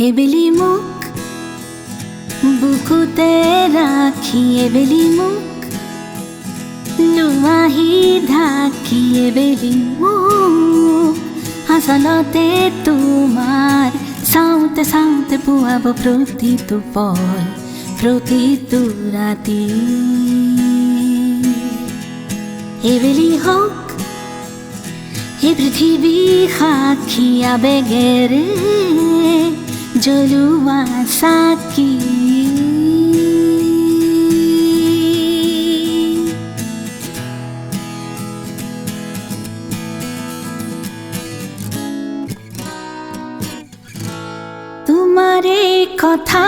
এবেলি মোক বুকুতে ৰাখি এবেলি মোক লোৱাহি ঢাকি এবেলি মোক আচলতে তোমাৰ চাওঁতে চাওঁতে পুৱাব প্ৰতিটো পল প্ৰতিটো ৰাতি এবেলি হওক এই পৃথিৱী সাক্ষী আবেগেৰে জ্বলোৱা চাকি তোমাৰে কথা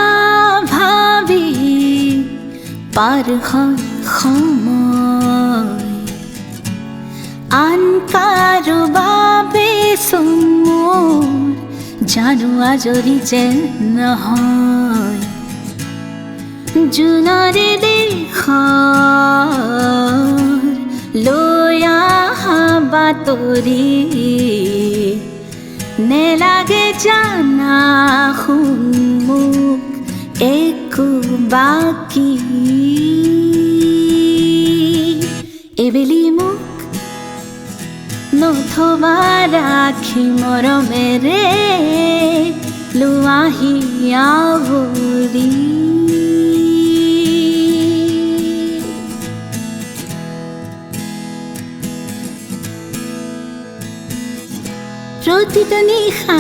ভাবি পাৰ হয় সময় আন কাৰো বাবে মোৰ জানো আজৰি যে নহয় জোনাৰে দেশৰ লৈ অহা বাতৰি নেলাগে জানা শুন মোক একো বাকী এবেলি মোক নথবা ৰাখি মৰমেৰে লোৱাহি আৱৰি প্ৰতিটো নিশা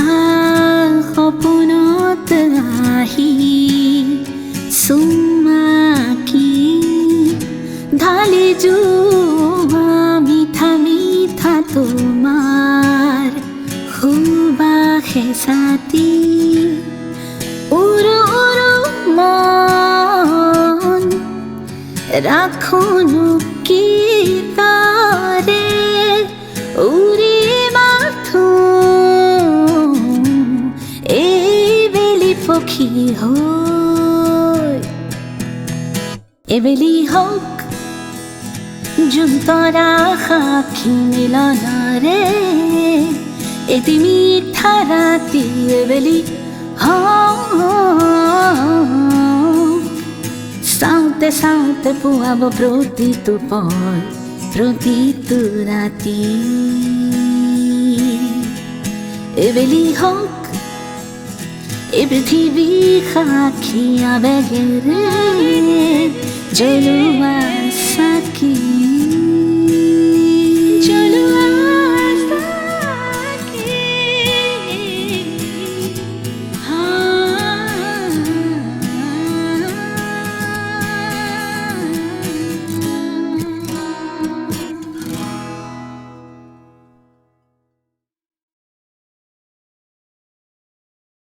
সপোনত আহি চুমাকি ঢালি যোৱা মিঠা মিঠা তোমাৰ সুবাসে ছাতি উৰু উৰু মন ৰাখোনো কি তাৰে উৰি পক্ষী হৈ এবেলি হওক জোনতৰা সাক্ষী মিলনৰে এটি মিঠা ৰাতি এবেলি হওক চাওঁতে চাওঁতে পুৱাব প্ৰতিটো পল প্ৰতিটো ৰাতি এবেলি হওক এই পৃথিৱী সাক্ষী আবেগেৰে জ্বলোৱা